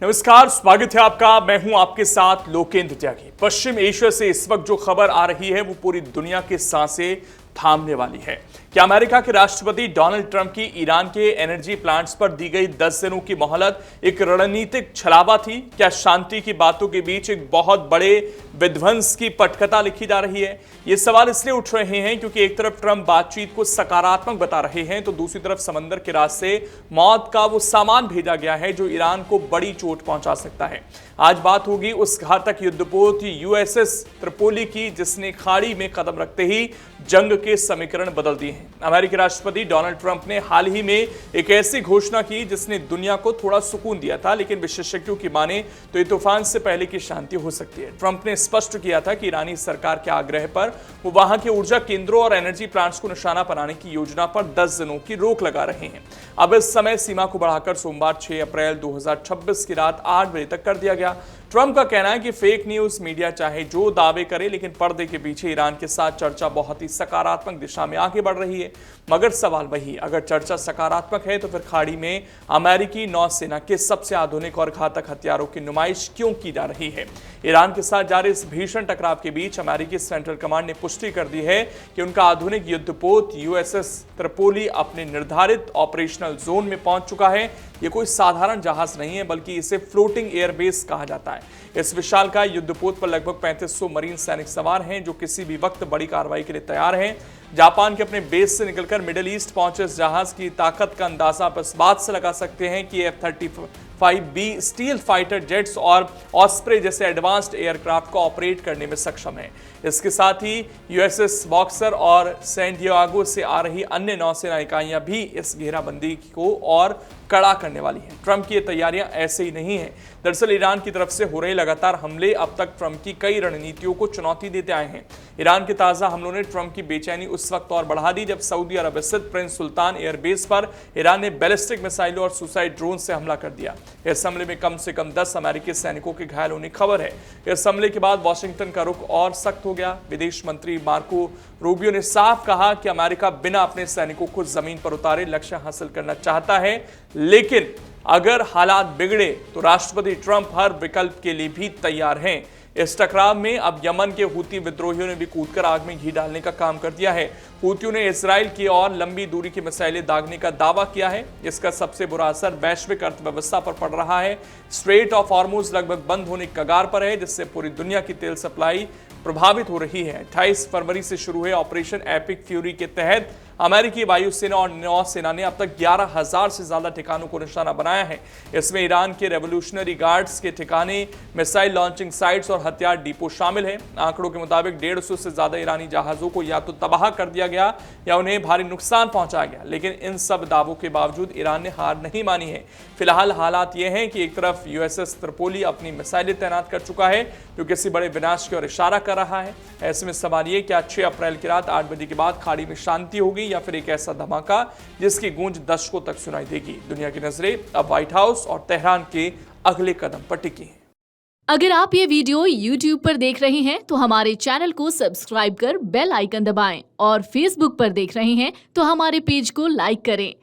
नमस्कार, स्वागत है आपका। मैं हूं आपके साथ लोकेंद्र त्यागी। पश्चिम एशिया से इस वक्त जो खबर आ रही है वो पूरी दुनिया के सांसें थामने वाली है कि अमेरिका के राष्ट्रपति डोनाल्ड ट्रंप की ईरान के एनर्जी प्लांट्स पर दी गई 10 दिनों की मोहलत एक रणनीतिक छलावा थी। क्या शांति की बातों के बीच एक बहुत बड़े विध्वंस की पटकथा लिखी जा रही है? ये सवाल इसलिए उठ रहे हैं क्योंकि एक तरफ ट्रंप बातचीत को सकारात्मक बता रहे हैं तो दूसरी तरफ समंदर के रास्ते मौत का वो सामान भेजा गया है जो ईरान को बड़ी चोट पहुंचा सकता है। आज बात होगी उस घातक युद्धपोत यूएसएस त्रिपोली की जिसने खाड़ी में कदम रखते ही जंग के समीकरण बदल दिए हैं। अमेरिकी राष्ट्रपति डोनाल्ड ट्रंप ने हाल ही में एक ऐसी घोषणा की जिसने दुनिया को थोड़ा सुकून दिया था, लेकिन विशेषज्ञों की माने तो ये तूफान से पहले की शांति हो सकती है। ट्रंप ने स्पष्ट किया था कि ईरानी सरकार के आग्रह पर वो वहां के ऊर्जा केंद्रों और एनर्जी प्लांट्स को निशाना बनाने की योजना पर 10 दिनों की रोक लगा रहे हैं। अब इस समय सीमा को बढ़ाकर सोमवार 6 अप्रैल 2026 की रात 8 बजे तक कर दिया गया। ट्रंप का कहना है कि फेक न्यूज मीडिया चाहे जो दावे करे, लेकिन पर्दे के पीछे ईरान के साथ चर्चा बहुत ही सकारात्मक दिशा में आगे बढ़ रही है। मगर सवाल वही, अगर चर्चा सकारात्मक है तो फिर खाड़ी में अमेरिकी नौसेना के सबसे आधुनिक और घातक हथियारों की नुमाइश क्यों की जा रही है? ईरान के साथ जारी इस भीषण टकराव के बीच अमेरिकी सेंट्रल कमांड ने पुष्टि कर दी है कि उनका आधुनिक युद्धपोत यूएसएस त्रिपोली अपने निर्धारित ऑपरेशनल जोन में पहुंच चुका है। ये कोई साधारण जहाज नहीं है, बल्कि इसे फ्लोटिंग एयरबेस कहा जाता है। इस विशालकाय युद्धपोत पर लगभग 3500 मरीन सैनिक सवार हैं जो किसी भी वक्त बड़ी कार्रवाई के लिए तैयार हैं। जापान के अपने बेस से निकलकर मिडिल ईस्ट पहुंचे इस जहाज की ताकत का अंदाजा आप इस बात से लगा सकते हैं कि F-35B स्टील फाइटर जेट्स और ऑस्प्रे जैसे एडवांस्ड एयरक्राफ्ट को ऑपरेट करने में सक्षम है। इसके साथ ही यूएसएस बॉक्सर और सैन डिएगो से आ रही अन्य नौसेना इकाइयां भी इस घेराबंदी को और कड़ा करने वाली हैं। ट्रंप की ये तैयारियां ऐसे ही नहीं हैं। दरअसल ईरान की तरफ से हो रहे लगातार हमले अब तक ट्रंप की कई रणनीतियों को चुनौती देते आए हैं। ईरान के ताजा हमलों ने ट्रंप की बेचैनी उस वक्त और बढ़ा दी जब सऊदी अरब स्थित प्रिंस सुल्तान एयरबेस पर ईरान ने बैलिस्टिक मिसाइलों और सुसाइड ड्रोन से हमला कर दिया। इस हमले में कम से कम 10 अमेरिकी सैनिकों के घायल होने की खबर है। इस हमले के बाद वॉशिंगटन का रुख और सख्त हो गया। विदेश मंत्री मार्को रूबियो ने साफ कहा कि अमेरिका बिना अपने सैनिकों को जमीन पर उतारे लक्ष्य हासिल करना चाहता है, लेकिन अगर हालात बिगड़े तो राष्ट्रपति ट्रंप हर विकल्प के लिए भी तैयार हैं। इस टकराव में अब यमन के हूती विद्रोहियों ने भी कूदकर आग में घी डालने का काम कर दिया है। हूतियों ने इजराइल की ओर लंबी दूरी की मिसाइलें दागने का दावा किया है। इसका सबसे बुरा असर वैश्विक अर्थव्यवस्था पर पड़ रहा है। स्ट्रेट ऑफ हॉर्मुज लगभग बंद होने की कगार पर है, जिससे पूरी दुनिया की तेल सप्लाई प्रभावित हो रही है। 28 फरवरी से शुरू हुए ऑपरेशन एपिक फ्यूरी के तहत अमेरिकी वायुसेना और नौसेना ने अब तक 11,000 से ज्यादा ठिकानों को निशाना बनाया है। इसमें ईरान के रेवोल्यूशनरी गार्ड्स के ठिकाने, मिसाइल लॉन्चिंग साइट्स और हथियार डिपो शामिल है। आंकड़ों के मुताबिक 150 से ज्यादा ईरानी जहाजों को या तो तबाह कर दिया गया या उन्हें भारी नुकसान पहुंचाया गया, लेकिन इन सब दावों के बावजूद ईरान ने हार नहीं मानी है। फिलहाल हालात ये हैं कि एक तरफ यूएसएस त्रिपोली अपनी मिसाइलें तैनात कर चुका है जो किसी बड़े विनाश की ओर इशारा कर रहा है। ऐसे में सवाल ये क्या 6 अप्रैल की रात 8 बजे के बाद खाड़ी में शांति होगी या फिर एक ऐसा धमाका जिसकी गूंज दशकों तक सुनाई देगी? दुनिया की नजरें अब व्हाइट हाउस और तेहरान के अगले कदम पर टिकी हैं। अगर आप ये वीडियो YouTube पर देख रहे हैं तो हमारे चैनल को सब्सक्राइब कर बेल आइकन दबाएं और Facebook पर देख रहे हैं तो हमारे पेज को लाइक करें।